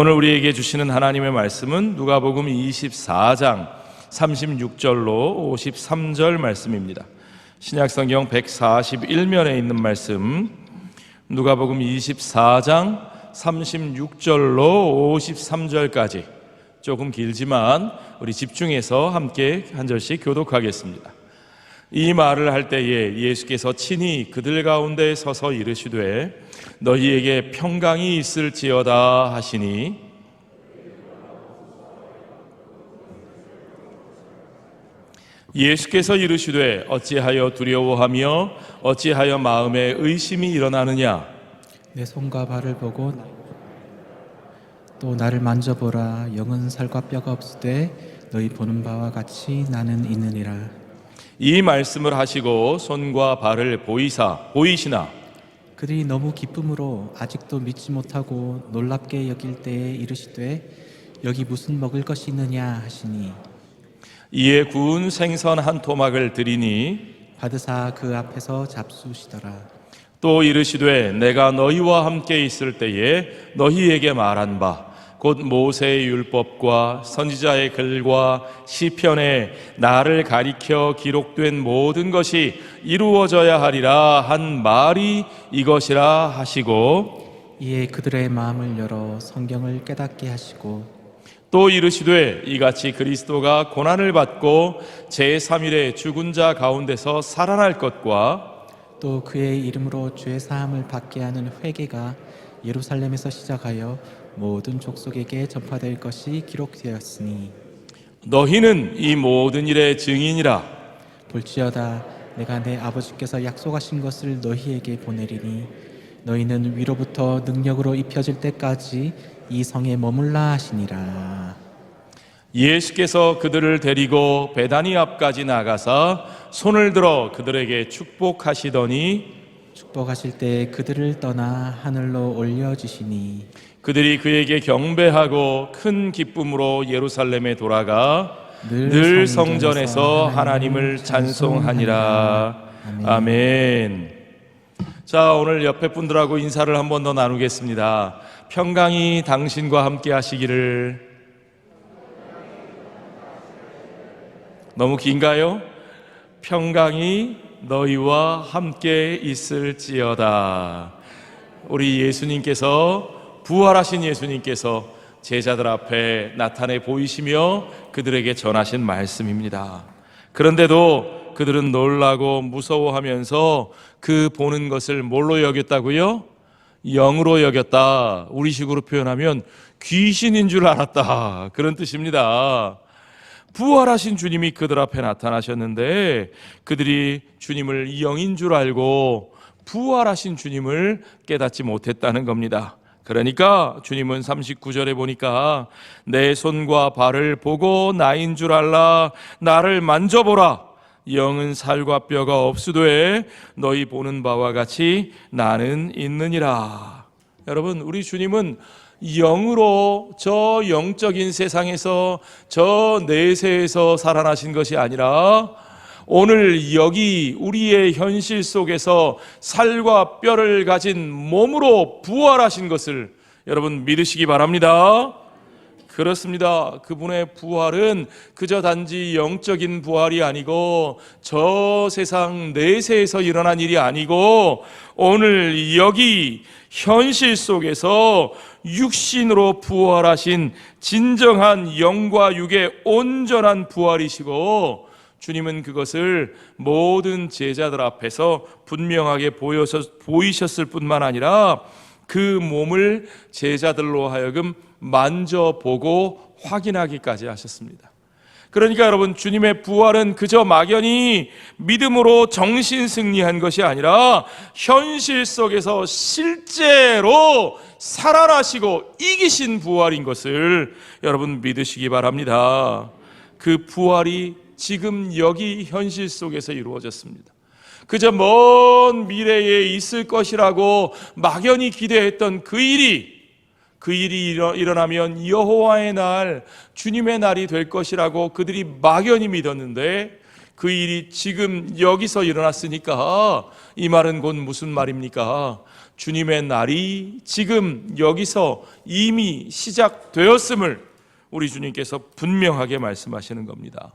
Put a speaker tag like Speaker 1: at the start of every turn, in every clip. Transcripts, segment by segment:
Speaker 1: 오늘 우리에게 주시는 하나님의 말씀은 누가복음 24장 36절로 53절 말씀입니다. 신약성경 141면에 있는 말씀, 누가복음 24장 36절로 53절까지 조금 길지만 우리 집중해서 함께 한 절씩 교독하겠습니다. 이 말을 할 때에 예수께서 친히 그들 가운데 서서 이르시되 너희에게 평강이 있을지어다 하시니 예수께서 이르시되 어찌하여 두려워하며 어찌하여 마음에 의심이 일어나느냐.
Speaker 2: 내 손과 발을 보고 또 나를 만져보라. 영은 살과 뼈가 없으되 너희 보는 바와 같이 나는 있느니라.
Speaker 1: 이 말씀을 하시고 손과 발을 보이시나
Speaker 2: 그들이 너무 기쁨으로 아직도 믿지 못하고 놀랍게 여길 때에 이르시되 여기 무슨 먹을 것이 있느냐 하시니
Speaker 1: 이에 구운 생선 한 토막을 드리니
Speaker 2: 받으사 그 앞에서 잡수시더라.
Speaker 1: 또 이르시되 내가 너희와 함께 있을 때에 너희에게 말한 바 곧 모세의 율법과 선지자의 글과 시편에 나를 가리켜 기록된 모든 것이 이루어져야 하리라 한 말이 이것이라 하시고
Speaker 2: 이에 그들의 마음을 열어 성경을 깨닫게 하시고
Speaker 1: 또 이르시되 이같이 그리스도가 고난을 받고 제3일에 죽은 자 가운데서 살아날 것과
Speaker 2: 또 그의 이름으로 죄 사함을 받게 하는 회개가 예루살렘에서 시작하여 모든 족속에게 전파될 것이 기록되었으니
Speaker 1: 너희는 이 모든 일의 증인이라.
Speaker 2: 볼지어다 내가 내 아버지께서 약속하신 것을 너희에게 보내리니 너희는 위로부터 능력으로 입혀질 때까지 이 성에 머물라 하시니라.
Speaker 1: 예수께서 그들을 데리고 베다니 앞까지 나가사 손을 들어 그들에게 축복하시더니
Speaker 2: 축복하실 때 그들을 떠나 하늘로 올려주시니
Speaker 1: 그들이 그에게 경배하고 큰 기쁨으로 예루살렘에 돌아가 늘 성전에서 하나님을 찬송하니라. 아멘. 자, 오늘 옆에 분들하고 인사를 한 번 더 나누겠습니다. 평강이 당신과 함께 하시기를. 너무 긴가요? 평강이 너희와 함께 있을지어다. 우리 예수님께서, 부활하신 예수님께서 제자들 앞에 나타내 보이시며 그들에게 전하신 말씀입니다. 그런데도 그들은 놀라고 무서워하면서 그 보는 것을 뭘로 여겼다고요? 영으로 여겼다. 우리식으로 표현하면 귀신인 줄 알았다, 그런 뜻입니다. 부활하신 주님이 그들 앞에 나타나셨는데 그들이 주님을 영인 줄 알고 부활하신 주님을 깨닫지 못했다는 겁니다. 그러니까 주님은 39절에 보니까 내 손과 발을 보고 나인 줄 알라. 나를 만져보라. 영은 살과 뼈가 없으되 너희 보는 바와 같이 나는 있느니라. 여러분, 우리 주님은 영으로 저 영적인 세상에서 저 내세에서 살아나신 것이 아니라 오늘 여기 우리의 현실 속에서 살과 뼈를 가진 몸으로 부활하신 것을 여러분 믿으시기 바랍니다. 그렇습니다. 그분의 부활은 그저 단지 영적인 부활이 아니고 저 세상 내세에서 일어난 일이 아니고 오늘 여기 현실 속에서 육신으로 부활하신 진정한 영과 육의 온전한 부활이시고 주님은 그것을 모든 제자들 앞에서 분명하게 보이셨을 뿐만 아니라 그 몸을 제자들로 하여금 만져보고 확인하기까지 하셨습니다. 그러니까 여러분, 주님의 부활은 그저 막연히 믿음으로 정신 승리한 것이 아니라 현실 속에서 실제로 살아나시고 이기신 부활인 것을 여러분 믿으시기 바랍니다. 그 부활이 지금 여기 현실 속에서 이루어졌습니다. 그저 먼 미래에 있을 것이라고 막연히 기대했던 그 일이 일어나면 여호와의 날, 주님의 날이 될 것이라고 그들이 막연히 믿었는데 그 일이 지금 여기서 일어났으니까 이 말은 곧 무슨 말입니까? 주님의 날이 지금 여기서 이미 시작되었음을 우리 주님께서 분명하게 말씀하시는 겁니다.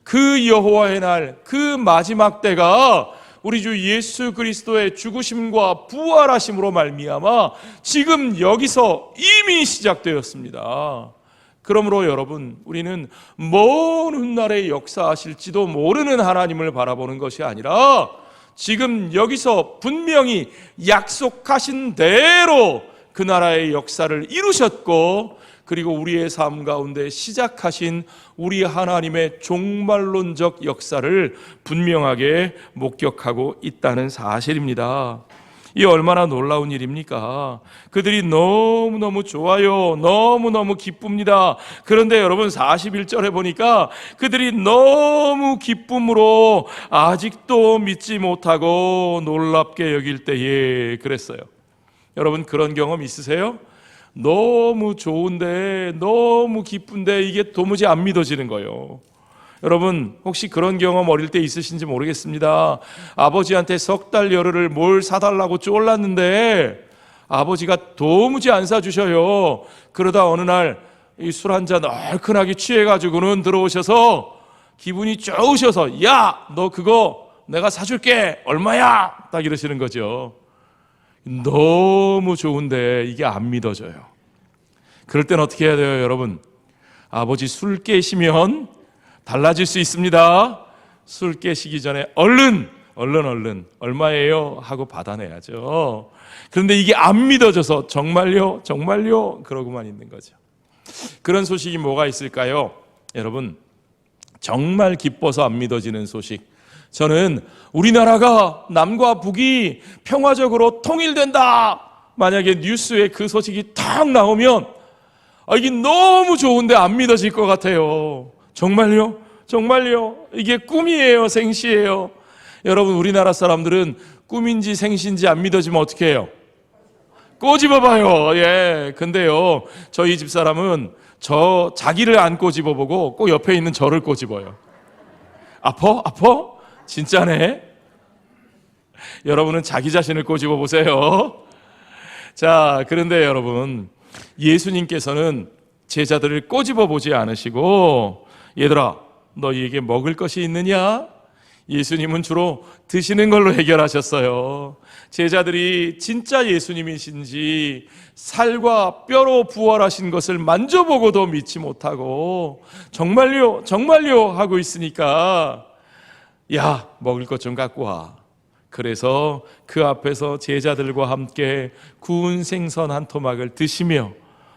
Speaker 1: 그 여호와의 날, 그 마지막 때가 우리 주 예수 그리스도의 죽으심과 부활하심으로 말미암아 지금 여기서 이미 시작되었습니다. 그러므로 여러분, 우리는 먼 훗날에 역사하실지도 모르는 하나님을 바라보는 것이 아니라 지금 여기서 분명히 약속하신 대로 그 나라의 역사를 이루셨고, 그리고 우리의 삶 가운데 시작하신 우리 하나님의 종말론적 역사를 분명하게 목격하고 있다는 사실입니다. 이 얼마나 놀라운 일입니까? 그들이 너무너무 좋아요. 너무너무 기쁩니다. 그런데 여러분 41절에 보니까 그들이 너무 기쁨으로 아직도 믿지 못하고 놀랍게 여길 때에 그랬어요. 여러분 그런 경험 있으세요? 너무 좋은데 너무 기쁜데 이게 도무지 안 믿어지는 거예요. 여러분 혹시 그런 경험 어릴 때 있으신지 모르겠습니다. 아버지한테 석 달 열흘을 뭘 사달라고 쫄랐는데 아버지가 도무지 안 사주셔요. 그러다 어느 날 이 술 한 잔 얼큰하게 취해가지고는 들어오셔서 기분이 좋으셔서 야, 너 그거 내가 사줄게. 얼마야? 딱 이러시는 거죠. 너무 좋은데 이게 안 믿어져요. 그럴 땐 어떻게 해야 돼요, 여러분? 아버지 술 깨시면 달라질 수 있습니다. 술 깨시기 전에 얼른 얼마예요? 하고 받아내야죠. 그런데 이게 안 믿어져서 정말요? 그러고만 있는 거죠. 그런 소식이 뭐가 있을까요? 여러분 정말 기뻐서 안 믿어지는 소식, 저는 우리나라가 남과 북이 평화적으로 통일된다, 만약에 뉴스에 그 소식이 탁 나오면 이게 너무 좋은데 안 믿어질 것 같아요. 정말요? 이게 꿈이에요? 생시예요? 여러분 우리나라 사람들은 꿈인지 생시인지 안 믿어지면 어떻게 해요? 꼬집어봐요. 예. 근데요 저희 집사람은 자기를 안 꼬집어보고 꼭 옆에 있는 저를 꼬집어요. 아파? 진짜네? 여러분은 자기 자신을 꼬집어 보세요. 자, 그런데 여러분 예수님께서는 제자들을 꼬집어 보지 않으시고 얘들아 너희에게 먹을 것이 있느냐? 예수님은 주로 드시는 걸로 해결하셨어요. 제자들이 진짜 예수님이신지 살과 뼈로 부활하신 것을 만져보고도 믿지 못하고 정말요 하고 있으니까 야, 먹을 것 좀 갖고 와. 그래서 그 앞에서 제자들과 함께 구운 생선 한 토막을 드시며,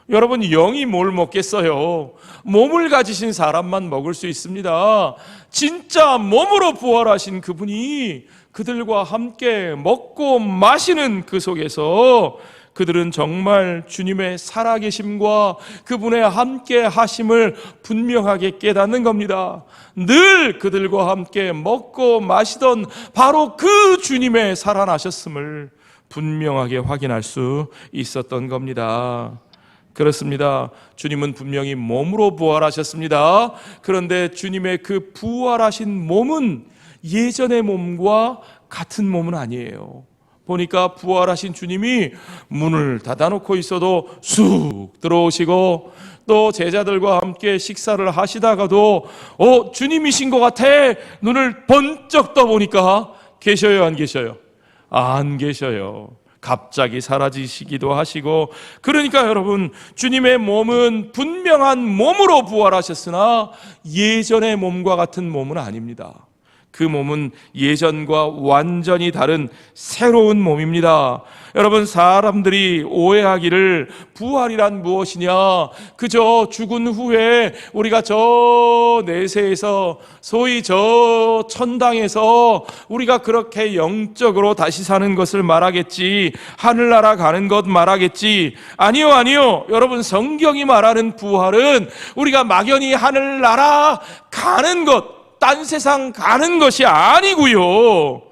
Speaker 1: 여러분 영이 뭘 먹겠어요? 몸을 가지신 사람만 먹을 수 있습니다. 진짜 몸으로 부활하신 그분이 그들과 함께 먹고 마시는 그 속에서 그들은 정말 주님의 살아계심과 그분의 함께 하심을 분명하게 깨닫는 겁니다. 늘 그들과 함께 먹고 마시던 바로 그 주님의 살아나셨음을 분명하게 확인할 수 있었던 겁니다. 그렇습니다. 주님은 분명히 몸으로 부활하셨습니다. 그런데 주님의 그 부활하신 몸은 예전의 몸과 같은 몸은 아니에요. 보니까 부활하신 주님이 문을 닫아놓고 있어도 쑥 들어오시고, 또 제자들과 함께 식사를 하시다가도 주님이신 것 같아 눈을 번쩍 떠보니까 계셔요, 안 계셔요? 안 계셔요. 갑자기 사라지시기도 하시고. 그러니까 여러분 주님의 몸은 분명한 몸으로 부활하셨으나 예전의 몸과 같은 몸은 아닙니다. 그 몸은 예전과 완전히 다른 새로운 몸입니다. 여러분 사람들이 오해하기를 부활이란 무엇이냐, 그저 죽은 후에 우리가 저 내세에서 소위 저 천당에서 우리가 그렇게 영적으로 다시 사는 것을 말하겠지, 하늘나라 가는 것 말하겠지. 아니요. 여러분 성경이 말하는 부활은 우리가 막연히 하늘나라 가는 것, 딴 세상 가는 것이 아니고요,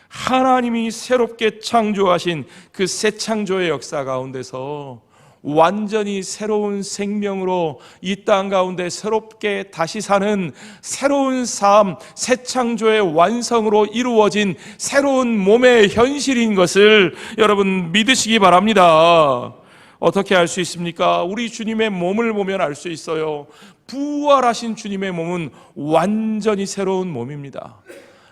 Speaker 1: 하나님이 새롭게 창조하신 그 새 창조의 역사 가운데서 완전히 새로운 생명으로 이 땅 가운데 새롭게 다시 사는 새로운 삶, 새 창조의 완성으로 이루어진 새로운 몸의 현실인 것을 여러분 믿으시기 바랍니다. 어떻게 알 수 있습니까? 우리 주님의 몸을 보면 알 수 있어요. 부활하신 주님의 몸은 완전히 새로운 몸입니다.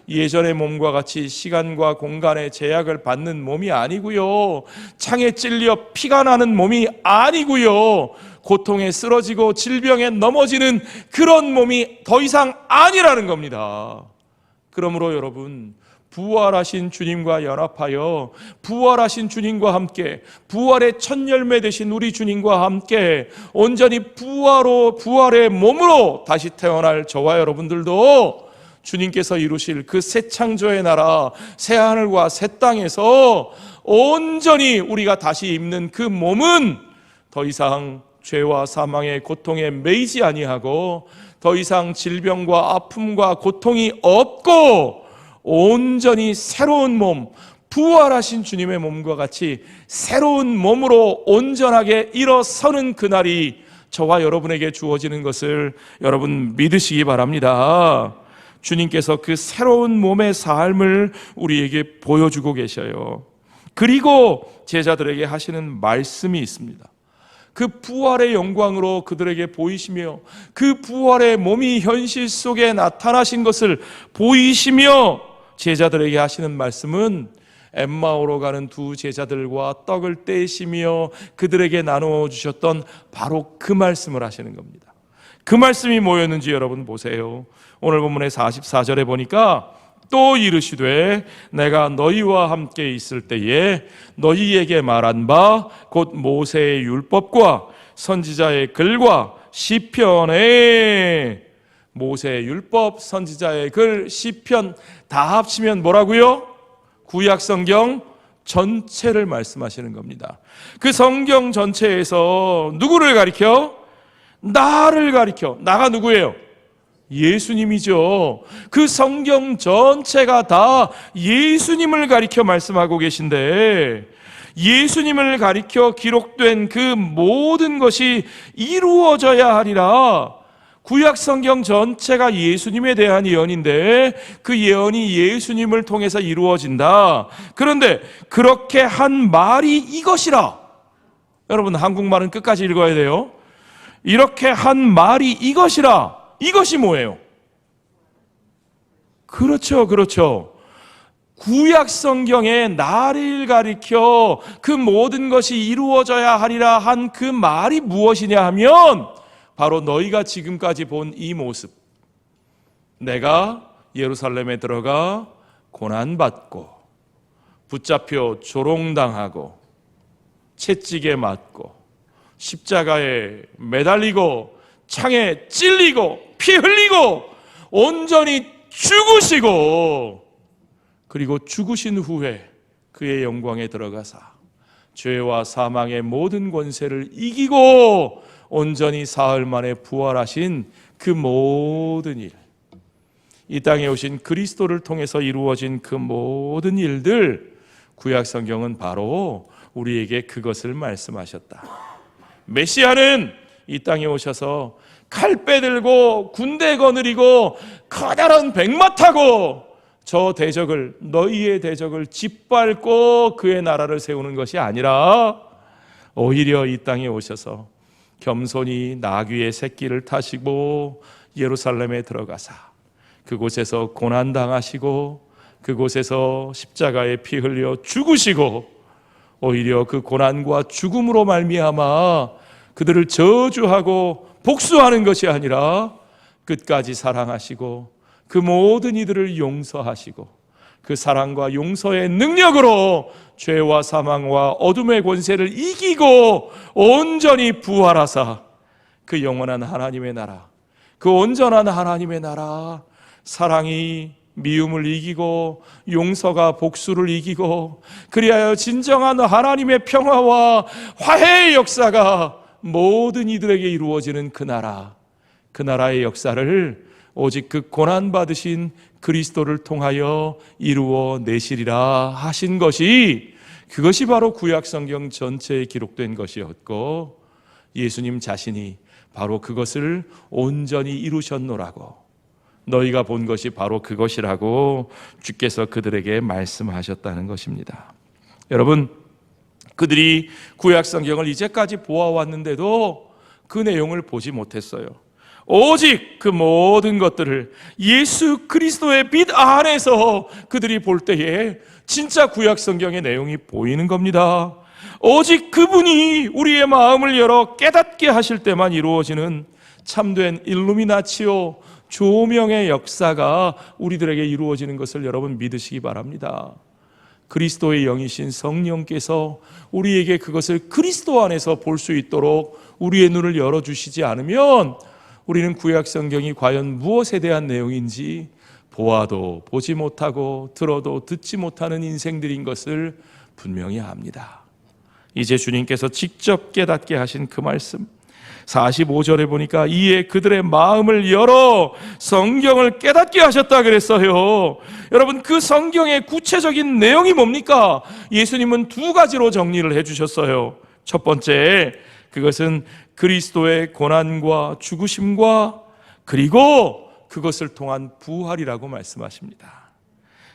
Speaker 1: 예전의 몸과 같이 시간과 공간의 제약을 받는 몸이 아니고요, 창에 찔려 피가 나는 몸이 아니고요, 고통에 쓰러지고 질병에 넘어지는 그런 몸이 더 이상 아니라는 겁니다. 그러므로 여러분, 부활하신 주님과 연합하여 부활하신 주님과 함께, 부활의 첫 열매 되신 우리 주님과 함께 온전히 부활의 몸으로 다시 태어날 저와 여러분들도 주님께서 이루실 그 새 창조의 나라, 새 하늘과 새 땅에서 온전히 우리가 다시 입는 그 몸은 더 이상 죄와 사망의 고통에 매이지 아니하고 더 이상 질병과 아픔과 고통이 없고 온전히 새로운 몸, 부활하신 주님의 몸과 같이 새로운 몸으로 온전하게 일어서는 그날이 저와 여러분에게 주어지는 것을 여러분 믿으시기 바랍니다. 주님께서 그 새로운 몸의 삶을 우리에게 보여주고 계셔요. 그리고 제자들에게 하시는 말씀이 있습니다. 그 부활의 영광으로 그들에게 보이시며 그 부활의 몸이 현실 속에 나타나신 것을 보이시며 제자들에게 하시는 말씀은 엠마오로 가는 두 제자들과 떡을 떼시며 그들에게 나누어 주셨던 바로 그 말씀을 하시는 겁니다. 그 말씀이 뭐였는지 여러분 보세요. 오늘 본문의 44절에 보니까 또 이르시되 내가 너희와 함께 있을 때에 너희에게 말한 바 곧 모세의 율법과 선지자의 글과 시편에, 모세의 율법, 선지자의 글, 시편 다 합치면 뭐라고요? 구약 성경 전체를 말씀하시는 겁니다. 그 성경 전체에서 누구를 가리켜? 나를 가리켜. 나가 누구예요? 예수님이죠. 그 성경 전체가 다 예수님을 가리켜 말씀하고 계신데, 예수님을 가리켜 기록된 그 모든 것이 이루어져야 하리라. 구약 성경 전체가 예수님에 대한 예언인데 그 예언이 예수님을 통해서 이루어진다. 그런데 그렇게 한 말이 이것이라. 여러분, 한국말은 끝까지 읽어야 돼요. 이렇게 한 말이 이것이라. 이것이 뭐예요? 그렇죠. 구약 성경에 나를 가리켜 그 모든 것이 이루어져야 하리라 한 그 말이 무엇이냐 하면 바로 너희가 지금까지 본 이 모습. 내가 예루살렘에 들어가 고난받고 붙잡혀 조롱당하고 채찍에 맞고 십자가에 매달리고 창에 찔리고 피 흘리고 온전히 죽으시고, 그리고 죽으신 후에 그의 영광에 들어가사 죄와 사망의 모든 권세를 이기고 온전히 사흘 만에 부활하신 그 모든 일, 이 땅에 오신 그리스도를 통해서 이루어진 그 모든 일들, 구약 성경은 바로 우리에게 그것을 말씀하셨다. 메시아는 이 땅에 오셔서 칼 빼들고 군대 거느리고 커다란 백마 타고 저 대적을, 너희의 대적을 짓밟고 그의 나라를 세우는 것이 아니라 오히려 이 땅에 오셔서 겸손히 나귀의 새끼를 타시고 예루살렘에 들어가사 그곳에서 고난당하시고 그곳에서 십자가에 피 흘려 죽으시고, 오히려 그 고난과 죽음으로 말미암아 그들을 저주하고 복수하는 것이 아니라 끝까지 사랑하시고 그 모든 이들을 용서하시고 그 사랑과 용서의 능력으로 죄와 사망과 어둠의 권세를 이기고 온전히 부활하사 그 영원한 하나님의 나라, 그 온전한 하나님의 나라, 사랑이 미움을 이기고 용서가 복수를 이기고, 그리하여 진정한 하나님의 평화와 화해의 역사가 모든 이들에게 이루어지는 그 나라, 그 나라의 역사를 오직 그 고난받으신 그리스도를 통하여 이루어 내시리라 하신 것이 그것이 바로 구약 성경 전체에 기록된 것이었고 예수님 자신이 바로 그것을 온전히 이루셨노라고, 너희가 본 것이 바로 그것이라고 주께서 그들에게 말씀하셨다는 것입니다. 여러분, 그들이 구약 성경을 이제까지 보아왔는데도 그 내용을 보지 못했어요. 오직 그 모든 것들을 예수 그리스도의 빛 안에서 그들이 볼 때에 진짜 구약 성경의 내용이 보이는 겁니다. 오직 그분이 우리의 마음을 열어 깨닫게 하실 때만 이루어지는 참된 일루미나치오, 조명의 역사가 우리들에게 이루어지는 것을 여러분 믿으시기 바랍니다. 그리스도의 영이신 성령께서 우리에게 그것을 그리스도 안에서 볼 수 있도록 우리의 눈을 열어주시지 않으면 우리는 구약 성경이 과연 무엇에 대한 내용인지 보아도 보지 못하고 들어도 듣지 못하는 인생들인 것을 분명히 압니다. 이제 주님께서 직접 깨닫게 하신 그 말씀 45절에 보니까 이에 그들의 마음을 열어 성경을 깨닫게 하셨다 그랬어요. 여러분, 그 성경의 구체적인 내용이 뭡니까? 예수님은 두 가지로 정리를 해주셨어요. 첫 번째, 그것은 그리스도의 고난과 죽으심과 그리고 그것을 통한 부활이라고 말씀하십니다.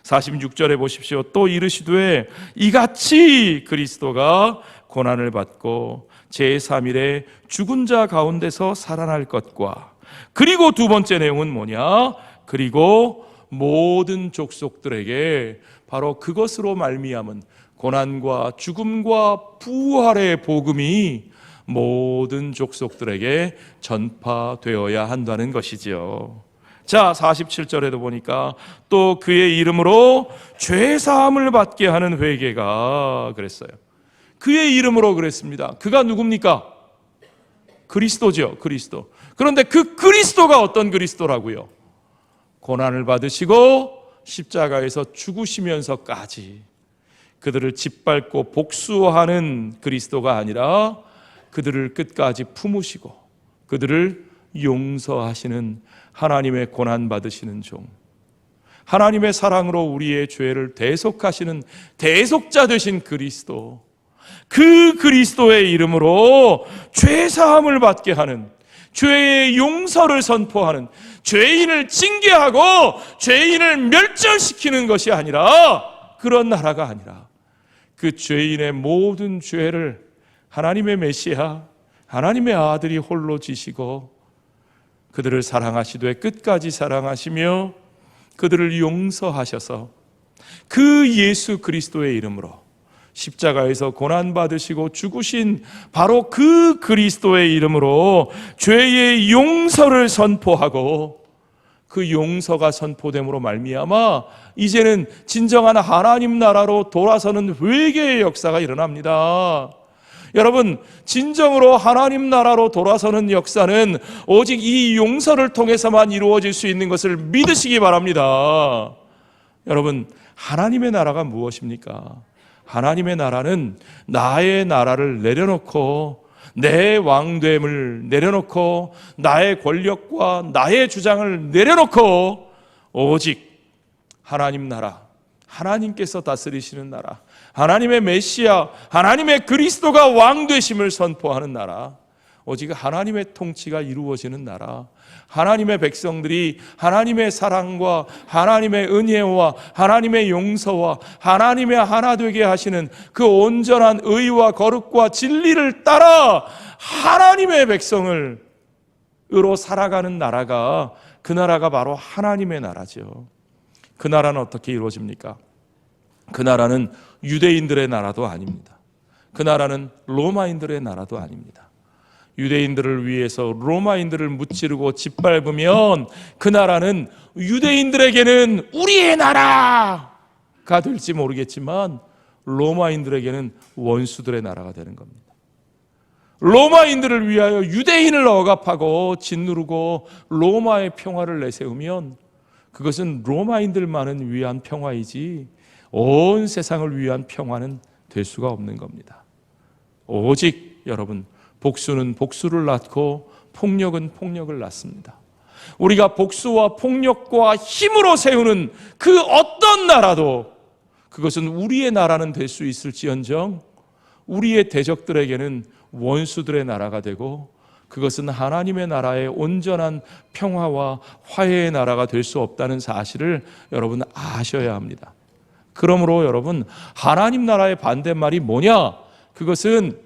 Speaker 1: 46절에 보십시오. 또 이르시되 이같이 그리스도가 고난을 받고 제3일에 죽은 자 가운데서 살아날 것과, 그리고 두 번째 내용은 뭐냐? 그리고 모든 족속들에게 바로 그것으로 말미암은 고난과 죽음과 부활의 복음이 모든 족속들에게 전파되어야 한다는 것이지요. 자, 47절에도 보니까 또 그의 이름으로 죄사함을 받게 하는 회개가 그랬어요. 그의 이름으로 그랬습니다. 그가 누굽니까? 그리스도죠. 그리스도. 그런데 그 그리스도가 어떤 그리스도라고요? 고난을 받으시고 십자가에서 죽으시면서까지 그들을 짓밟고 복수하는 그리스도가 아니라 그들을 끝까지 품으시고 그들을 용서하시는 하나님의 고난 받으시는 종, 하나님의 사랑으로 우리의 죄를 대속하시는 대속자 되신 그리스도, 그 그리스도의 이름으로 죄사함을 받게 하는, 죄의 용서를 선포하는, 죄인을 징계하고 죄인을 멸절시키는 것이 아니라, 그런 나라가 아니라 그 죄인의 모든 죄를 하나님의 메시아, 하나님의 아들이 홀로 지시고 그들을 사랑하시되 끝까지 사랑하시며 그들을 용서하셔서 그 예수 그리스도의 이름으로 십자가에서 고난받으시고 죽으신 바로 그 그리스도의 이름으로 죄의 용서를 선포하고 그 용서가 선포됨으로 말미암아 이제는 진정한 하나님 나라로 돌아서는 회개의 역사가 일어납니다. 여러분, 진정으로 하나님 나라로 돌아서는 역사는 오직 이 용서를 통해서만 이루어질 수 있는 것을 믿으시기 바랍니다. 여러분, 하나님의 나라가 무엇입니까? 하나님의 나라는 나의 나라를 내려놓고 내 왕됨을 내려놓고 나의 권력과 나의 주장을 내려놓고 오직 하나님 나라, 하나님께서 다스리시는 나라, 하나님의 메시아, 하나님의 그리스도가 왕 되심을 선포하는 나라, 오직 하나님의 통치가 이루어지는 나라, 하나님의 백성들이 하나님의 사랑과 하나님의 은혜와 하나님의 용서와 하나님의 하나 되게 하시는 그 온전한 의와 거룩과 진리를 따라 하나님의 백성을 으로 살아가는 나라가, 그 나라가 바로 하나님의 나라죠. 그 나라는 어떻게 이루어집니까? 그 나라는 유대인들의 나라도 아닙니다. 그 나라는 로마인들의 나라도 아닙니다. 유대인들을 위해서 로마인들을 무찌르고 짓밟으면 그 나라는 유대인들에게는 우리의 나라가 될지 모르겠지만 로마인들에게는 원수들의 나라가 되는 겁니다. 로마인들을 위하여 유대인을 억압하고 짓누르고 로마의 평화를 내세우면 그것은 로마인들만을 위한 평화이지 온 세상을 위한 평화는 될 수가 없는 겁니다. 오직 여러분, 복수는 복수를 낳고 폭력은 폭력을 낳습니다. 우리가 복수와 폭력과 힘으로 세우는 그 어떤 나라도 그것은 우리의 나라는 될 수 있을지언정 우리의 대적들에게는 원수들의 나라가 되고, 그것은 하나님의 나라의 온전한 평화와 화해의 나라가 될 수 없다는 사실을 여러분 아셔야 합니다. 그러므로 여러분, 하나님 나라의 반대말이 뭐냐? 그것은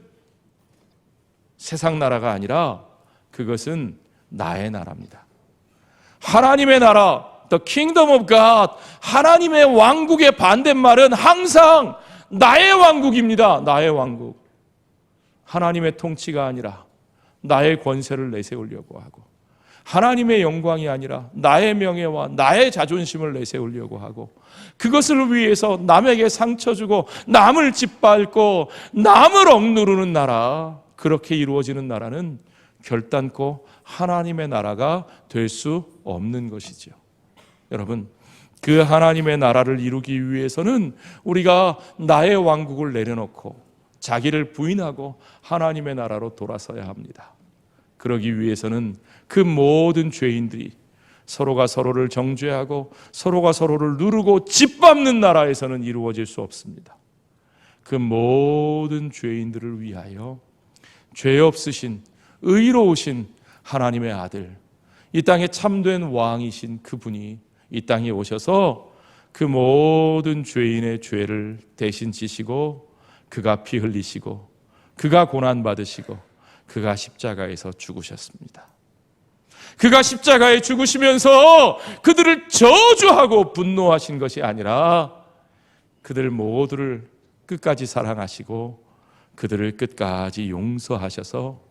Speaker 1: 세상 나라가 아니라 그것은 나의 나라입니다. 하나님의 나라, The Kingdom of God, 하나님의 왕국의 반대말은 항상 나의 왕국입니다. 나의 왕국. 하나님의 통치가 아니라 나의 권세를 내세우려고 하고, 하나님의 영광이 아니라 나의 명예와 나의 자존심을 내세우려고 하고, 그것을 위해서 남에게 상처 주고 남을 짓밟고 남을 억누르는 나라, 그렇게 이루어지는 나라는 결단코 하나님의 나라가 될 수 없는 것이죠. 여러분, 그 하나님의 나라를 이루기 위해서는 우리가 나의 왕국을 내려놓고 자기를 부인하고 하나님의 나라로 돌아서야 합니다. 그러기 위해서는 그 모든 죄인들이 서로가 서로를 정죄하고 서로가 서로를 누르고 짓밟는 나라에서는 이루어질 수 없습니다. 그 모든 죄인들을 위하여 죄 없으신 의로우신 하나님의 아들, 이 땅에 참된 왕이신 그분이 이 땅에 오셔서 그 모든 죄인의 죄를 대신 지시고, 그가 피 흘리시고, 그가 고난받으시고, 그가 십자가에서 죽으셨습니다. 그가 십자가에 죽으시면서 그들을 저주하고 분노하신 것이 아니라 그들 모두를 끝까지 사랑하시고 그들을 끝까지 용서하셔서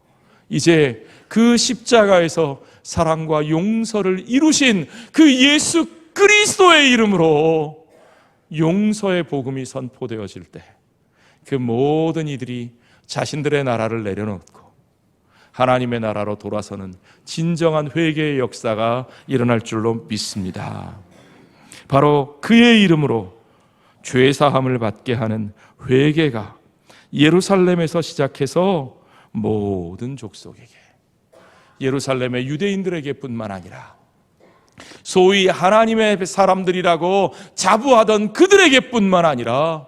Speaker 1: 이제 그 십자가에서 사랑과 용서를 이루신 그 예수 그리스도의 이름으로 용서의 복음이 선포되어질 때, 그 모든 이들이 자신들의 나라를 내려놓고 하나님의 나라로 돌아서는 진정한 회개의 역사가 일어날 줄로 믿습니다. 바로 그의 이름으로 죄 사함을 받게 하는 회개가 예루살렘에서 시작해서 모든 족속에게, 예루살렘의 유대인들에게 뿐만 아니라 소위 하나님의 사람들이라고 자부하던 그들에게 뿐만 아니라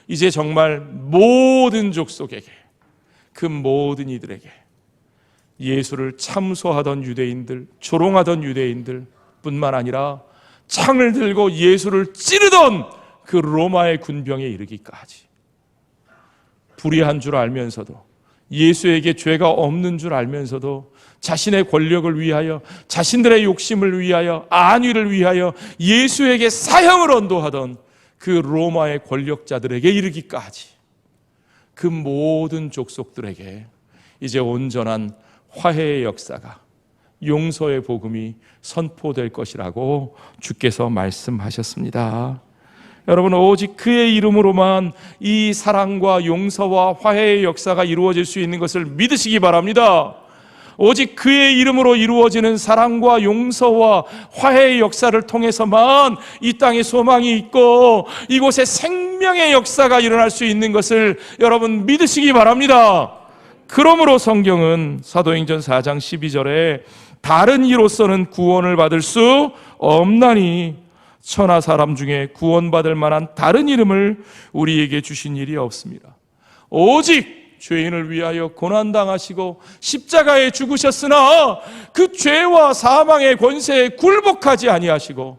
Speaker 1: 이제 정말 모든 족속에게, 그 모든 이들에게, 예수를 참소하던 유대인들, 조롱하던 유대인들 뿐만 아니라 창을 들고 예수를 찌르던 그 로마의 군병에 이르기까지, 불의한 줄 알면서도, 예수에게 죄가 없는 줄 알면서도 자신의 권력을 위하여, 자신들의 욕심을 위하여, 안위를 위하여 예수에게 사형을 언도하던 그 로마의 권력자들에게 이르기까지 그 모든 족속들에게 이제 온전한 화해의 역사가, 용서의 복음이 선포될 것이라고 주께서 말씀하셨습니다. 여러분, 오직 그의 이름으로만 이 사랑과 용서와 화해의 역사가 이루어질 수 있는 것을 믿으시기 바랍니다. 오직 그의 이름으로 이루어지는 사랑과 용서와 화해의 역사를 통해서만 이 땅에 소망이 있고 이곳에 생명의 역사가 일어날 수 있는 것을 여러분 믿으시기 바랍니다. 그러므로 성경은 사도행전 4장 12절에 다른 이로서는 구원을 받을 수 없나니 천하 사람 중에 구원받을 만한 다른 이름을 우리에게 주신 일이 없습니다. 오직 죄인을 위하여 고난당하시고 십자가에 죽으셨으나 그 죄와 사망의 권세에 굴복하지 아니하시고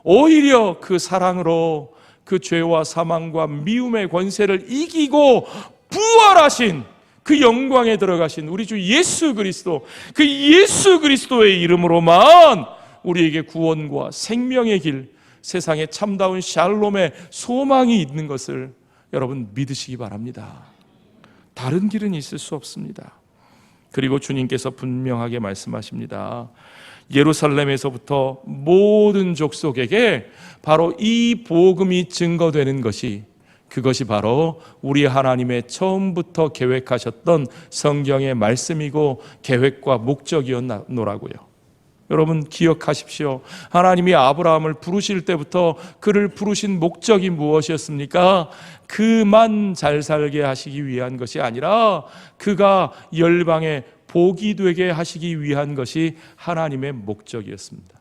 Speaker 1: 오히려 그 사랑으로 그 죄와 사망과 미움의 권세를 이기고 부활하신 그 영광에 들어가신 우리 주 예수 그리스도, 그 예수 그리스도의 이름으로만 우리에게 구원과 생명의 길, 세상에 참다운 샬롬의 소망이 있는 것을 여러분 믿으시기 바랍니다. 다른 길은 있을 수 없습니다. 그리고 주님께서 분명하게 말씀하십니다. 예루살렘에서부터 모든 족속에게 바로 이 복음이 증거되는 것이, 그것이 바로 우리 하나님의 처음부터 계획하셨던 성경의 말씀이고 계획과 목적이었노라고요. 여러분 기억하십시오. 하나님이 아브라함을 부르실 때부터 그를 부르신 목적이 무엇이었습니까? 그만 잘 살게 하시기 위한 것이 아니라 그가 열방에 복이 되게 하시기 위한 것이 하나님의 목적이었습니다.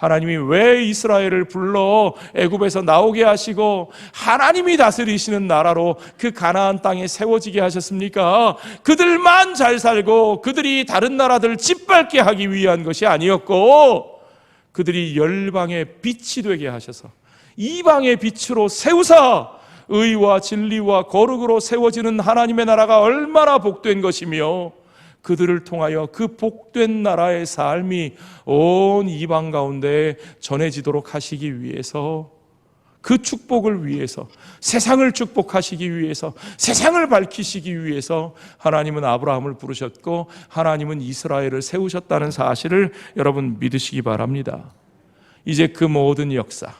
Speaker 1: 하나님이 왜 이스라엘을 불러 애굽에서 나오게 하시고 하나님이 다스리시는 나라로 그 가나안 땅에 세워지게 하셨습니까? 그들만 잘 살고 그들이 다른 나라들을 짓밟게 하기 위한 것이 아니었고, 그들이 열방의 빛이 되게 하셔서 이방의 빛으로 세우사 의와 진리와 거룩으로 세워지는 하나님의 나라가 얼마나 복된 것이며, 그들을 통하여 그 복된 나라의 삶이 온 이방 가운데 전해지도록 하시기 위해서, 그 축복을 위해서, 세상을 축복하시기 위해서, 세상을 밝히시기 위해서 하나님은 아브라함을 부르셨고 하나님은 이스라엘을 세우셨다는 사실을 여러분 믿으시기 바랍니다. 이제 그 모든 역사,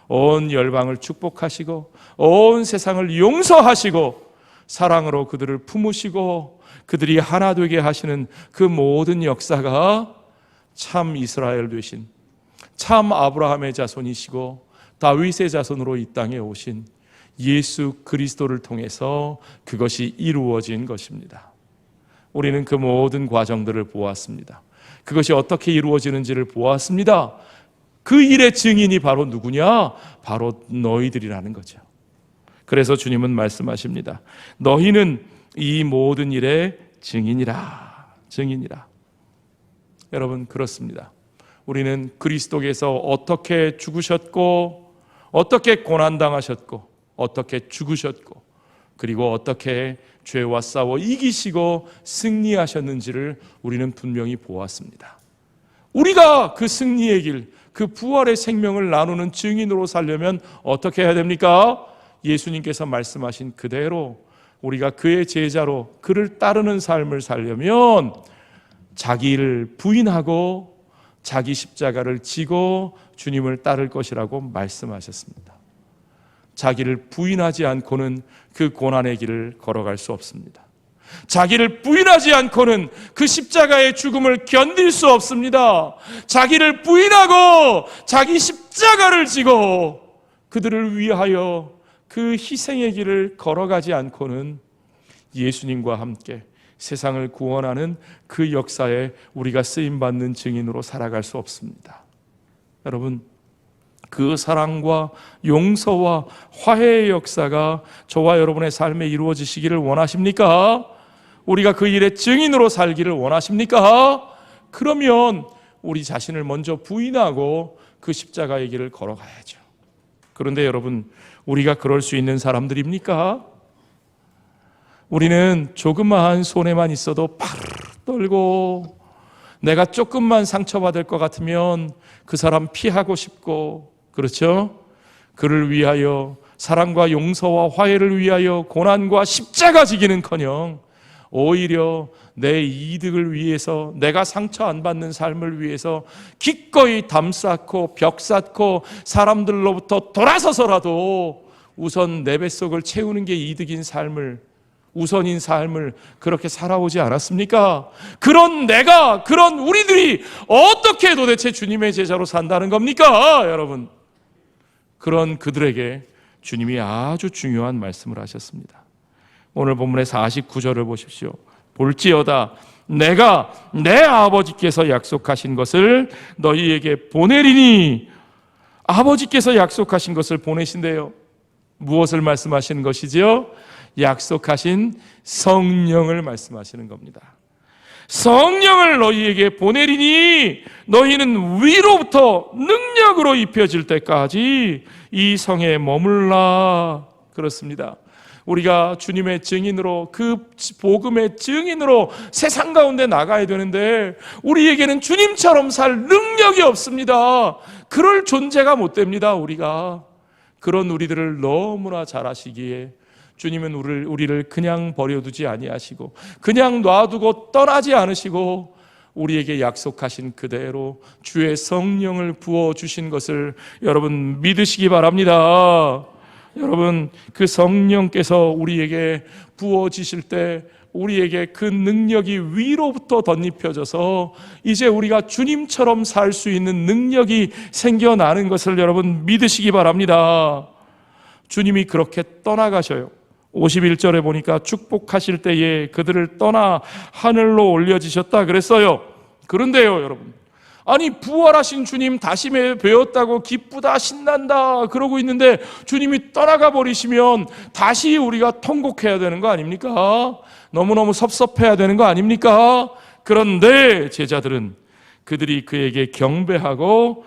Speaker 1: 온 열방을 축복하시고 온 세상을 용서하시고 사랑으로 그들을 품으시고 그들이 하나 되게 하시는 그 모든 역사가 참 이스라엘 되신, 참 아브라함의 자손이시고 다윗의 자손으로 이 땅에 오신 예수 그리스도를 통해서 그것이 이루어진 것입니다. 우리는 그 모든 과정들을 보았습니다. 그것이 어떻게 이루어지는지를 보았습니다. 그 일의 증인이 바로 누구냐? 바로 너희들이라는 거죠. 그래서 주님은 말씀하십니다. 너희는 이 모든 일의 증인이라. 증인이라. 여러분, 그렇습니다. 우리는 그리스도께서 어떻게 죽으셨고 어떻게 고난당하셨고 어떻게 죽으셨고 그리고 어떻게 죄와 싸워 이기시고 승리하셨는지를 우리는 분명히 보았습니다. 우리가 그 승리의 길, 그 부활의 생명을 나누는 증인으로 살려면 어떻게 해야 됩니까? 예수님께서 말씀하신 그대로 우리가 그의 제자로 그를 따르는 삶을 살려면 자기를 부인하고 자기 십자가를 지고 주님을 따를 것이라고 말씀하셨습니다. 자기를 부인하지 않고는 그 고난의 길을 걸어갈 수 없습니다. 자기를 부인하지 않고는 그 십자가의 죽음을 견딜 수 없습니다. 자기를 부인하고 자기 십자가를 지고 그들을 위하여 그 희생의 길을 걸어가지 않고는 예수님과 함께 세상을 구원하는 그 역사에 우리가 쓰임받는 증인으로 살아갈 수 없습니다. 여러분, 그 사랑과 용서와 화해의 역사가 저와 여러분의 삶에 이루어지시기를 원하십니까? 우리가 그 일의 증인으로 살기를 원하십니까? 그러면 우리 자신을 먼저 부인하고 그 십자가의 길을 걸어가야죠. 그런데 여러분, 우리가 그럴 수 있는 사람들입니까? 우리는 조그마한 손해만 있어도 파르르 떨고, 내가 조금만 상처받을 것 같으면 그 사람 피하고 싶고, 그렇죠? 그를 위하여, 사랑과 용서와 화해를 위하여 고난과 십자가 지기는커녕 오히려 내 이득을 위해서, 내가 상처 안 받는 삶을 위해서 기꺼이 담 쌓고 벽 쌓고 사람들로부터 돌아서서라도 우선 내 뱃속을 채우는 게 이득인 삶을, 우선인 삶을 그렇게 살아오지 않았습니까? 그런 내가, 그런 우리들이 어떻게 도대체 주님의 제자로 산다는 겁니까? 여러분, 그런 그들에게 주님이 아주 중요한 말씀을 하셨습니다. 오늘 본문의 49절을 보십시오. 볼지어다 내가 내 아버지께서 약속하신 것을 너희에게 보내리니. 아버지께서 약속하신 것을 보내신대요. 무엇을 말씀하시는 것이지요? 약속하신 성령을 말씀하시는 겁니다. 성령을 너희에게 보내리니 너희는 위로부터 능력으로 입혀질 때까지 이 성에 머물라. 그렇습니다. 우리가 주님의 증인으로, 그 복음의 증인으로 세상 가운데 나가야 되는데 우리에게는 주님처럼 살 능력이 없습니다. 그럴 존재가 못 됩니다. 우리가 그런 우리들을 너무나 잘 아시기에 주님은 우리를 그냥 버려두지 아니하시고 그냥 놔두고 떠나지 않으시고 우리에게 약속하신 그대로 주의 성령을 부어주신 것을 여러분 믿으시기 바랍니다. 여러분, 그 성령께서 우리에게 부어지실 때 우리에게 그 능력이 위로부터 덧입혀져서 이제 우리가 주님처럼 살 수 있는 능력이 생겨나는 것을 여러분 믿으시기 바랍니다. 주님이 그렇게 떠나가셔요. 51절에 보니까 축복하실 때에 그들을 떠나 하늘로 올려지셨다 그랬어요. 그런데요, 여러분, 아니 부활하신 주님 다시 배웠다고 기쁘다 신난다 그러고 있는데 주님이 떠나가 버리시면 다시 우리가 통곡해야 되는 거 아닙니까? 너무너무 섭섭해야 되는 거 아닙니까? 그런데 제자들은 그들이 그에게 경배하고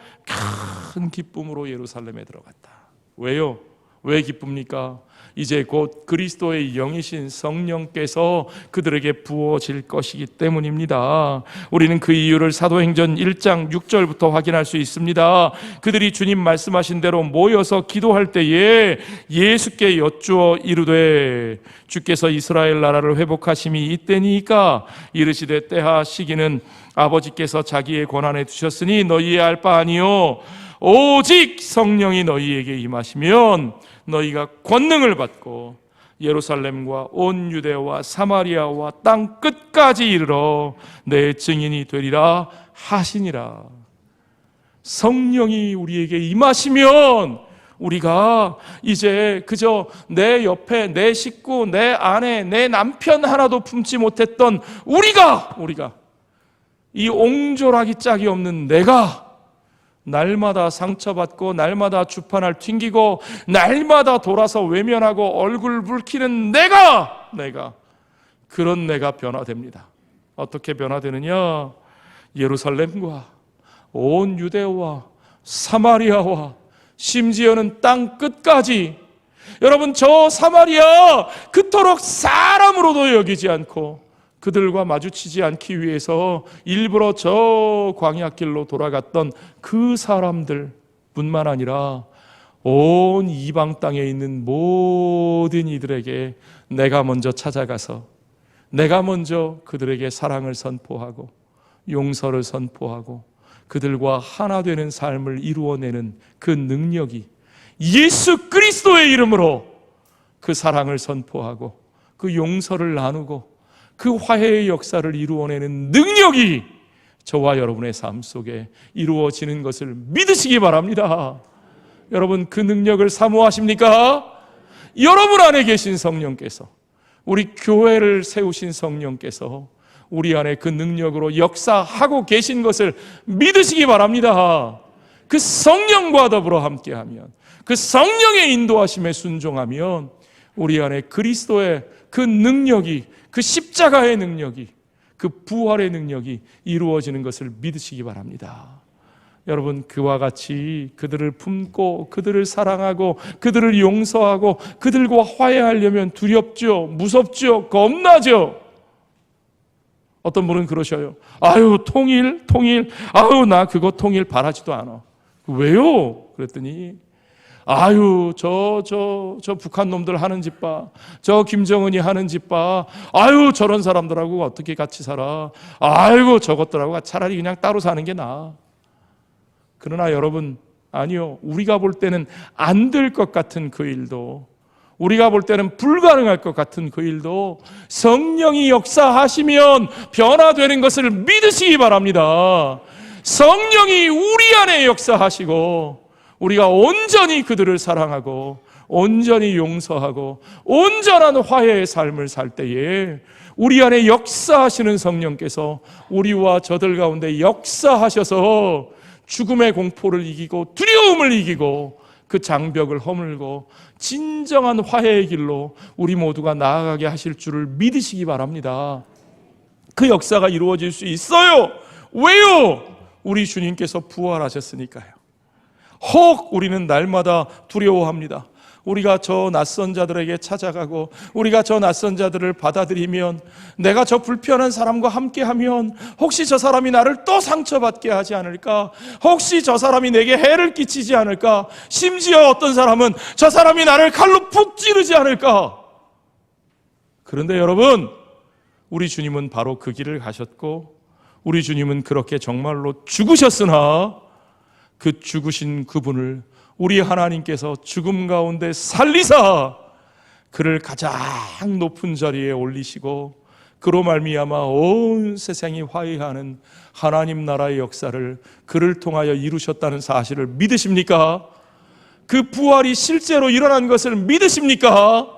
Speaker 1: 큰 기쁨으로 예루살렘에 들어갔다. 왜요? 왜 기쁩니까? 이제 곧 그리스도의 영이신 성령께서 그들에게 부어질 것이기 때문입니다. 우리는 그 이유를 사도행전 1장 6절부터 확인할 수 있습니다. 그들이 주님 말씀하신 대로 모여서 기도할 때에 예수께 여쭈어 이르되 주께서 이스라엘 나라를 회복하심이 이때니까 이르시되 때하 시기는 아버지께서 자기의 권한에 두셨으니 너희의 알 바 아니요 오직 성령이 너희에게 임하시면 너희가 권능을 받고 예루살렘과 온 유대와 사마리아와 땅 끝까지 이르러 내 증인이 되리라 하시니라. 성령이 우리에게 임하시면 우리가 이제 그저 내 옆에 내 식구, 내 아내, 내 남편 하나도 품지 못했던 우리가 이 옹졸하기 짝이 없는 내가 날마다 상처받고 날마다 주판을 튕기고 날마다 돌아서 외면하고 얼굴 붉히는 내가 그런 내가 변화됩니다. 어떻게 변화되느냐? 예루살렘과 온 유대와 사마리아와 심지어는 땅 끝까지, 여러분 저 사마리아 그토록 사람으로도 여기지 않고 그들과 마주치지 않기 위해서 일부러 저 광야길로 돌아갔던 그 사람들 뿐만 아니라 온 이방 땅에 있는 모든 이들에게 내가 먼저 찾아가서 내가 먼저 그들에게 사랑을 선포하고 용서를 선포하고 그들과 하나 되는 삶을 이루어내는 그 능력이 예수 그리스도의 이름으로 그 사랑을 선포하고 그 용서를 나누고 그 화해의 역사를 이루어내는 능력이 저와 여러분의 삶 속에 이루어지는 것을 믿으시기 바랍니다. 여러분 그 능력을 사모하십니까? 여러분 안에 계신 성령께서, 우리 교회를 세우신 성령께서 우리 안에 그 능력으로 역사하고 계신 것을 믿으시기 바랍니다. 그 성령과 더불어 함께하면, 그 성령의 인도하심에 순종하면 우리 안에 그리스도의 그 능력이, 그 십자가의 능력이, 그 부활의 능력이 이루어지는 것을 믿으시기 바랍니다. 여러분 그와 같이 그들을 품고 그들을 사랑하고 그들을 용서하고 그들과 화해하려면 두렵죠, 무섭죠, 겁나죠. 어떤 분은 그러셔요. 아유 통일 아유 나 그거 통일 바라지도 않아. 왜요? 그랬더니 아유 저 북한 놈들 하는 짓 봐, 저 김정은이 하는 짓 봐, 아유 저런 사람들하고 어떻게 같이 살아, 아이고 저것들하고 차라리 그냥 따로 사는 게 나아. 그러나 여러분 아니요, 우리가 볼 때는 안 될 것 같은 그 일도, 우리가 볼 때는 불가능할 것 같은 그 일도 성령이 역사하시면 변화되는 것을 믿으시기 바랍니다. 성령이 우리 안에 역사하시고 우리가 온전히 그들을 사랑하고 온전히 용서하고 온전한 화해의 삶을 살 때에 우리 안에 역사하시는 성령께서 우리와 저들 가운데 역사하셔서 죽음의 공포를 이기고 두려움을 이기고 그 장벽을 허물고 진정한 화해의 길로 우리 모두가 나아가게 하실 줄을 믿으시기 바랍니다. 그 역사가 이루어질 수 있어요. 왜요? 우리 주님께서 부활하셨으니까요. 혹 우리는 날마다 두려워합니다. 우리가 저 낯선 자들에게 찾아가고 우리가 저 낯선 자들을 받아들이면, 내가 저 불편한 사람과 함께하면 혹시 저 사람이 나를 또 상처받게 하지 않을까, 혹시 저 사람이 내게 해를 끼치지 않을까, 심지어 어떤 사람은 저 사람이 나를 칼로 푹 찌르지 않을까. 그런데 여러분 우리 주님은 바로 그 길을 가셨고 우리 주님은 그렇게 정말로 죽으셨으나 그 죽으신 그분을 우리 하나님께서 죽음 가운데 살리사 그를 가장 높은 자리에 올리시고 그로 말미암아 온 세상이 화해하는 하나님 나라의 역사를 그를 통하여 이루셨다는 사실을 믿으십니까? 그 부활이 실제로 일어난 것을 믿으십니까?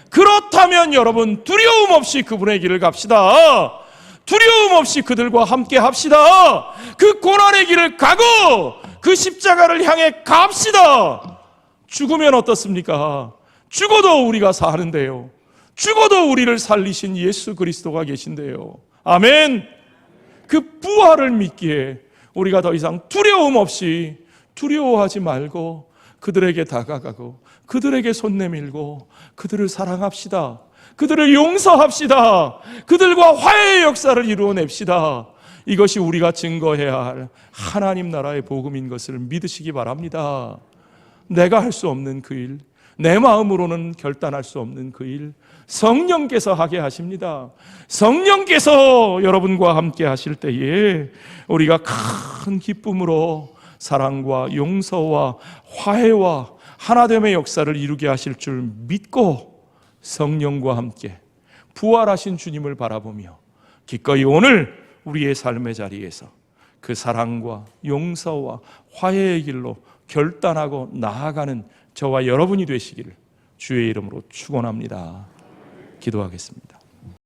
Speaker 1: 그렇다면 여러분 두려움 없이 그분의 길을 갑시다. 두려움 없이 그들과 함께 합시다. 그 고난의 길을 가고 그 십자가를 향해 갑시다. 죽으면 어떻습니까? 죽어도 우리가 사는데요. 죽어도 우리를 살리신 예수 그리스도가 계신데요. 아멘. 그 부활을 믿기에 우리가 더 이상 두려움 없이, 두려워하지 말고 그들에게 다가가고 그들에게 손 내밀고 그들을 사랑합시다. 그들을 용서합시다. 그들과 화해의 역사를 이루어냅시다. 이것이 우리가 증거해야 할 하나님 나라의 복음인 것을 믿으시기 바랍니다. 내가 할 수 없는 그 일, 내 마음으로는 결단할 수 없는 그 일, 성령께서 하게 하십니다. 성령께서 여러분과 함께 하실 때에 우리가 큰 기쁨으로 사랑과 용서와 화해와 하나됨의 역사를 이루게 하실 줄 믿고 성령과 함께 부활하신 주님을 바라보며 기꺼이 오늘 우리의 삶의 자리에서 그 사랑과 용서와 화해의 길로 결단하고 나아가는 저와 여러분이 되시기를 주의 이름으로 축원합니다. 기도하겠습니다.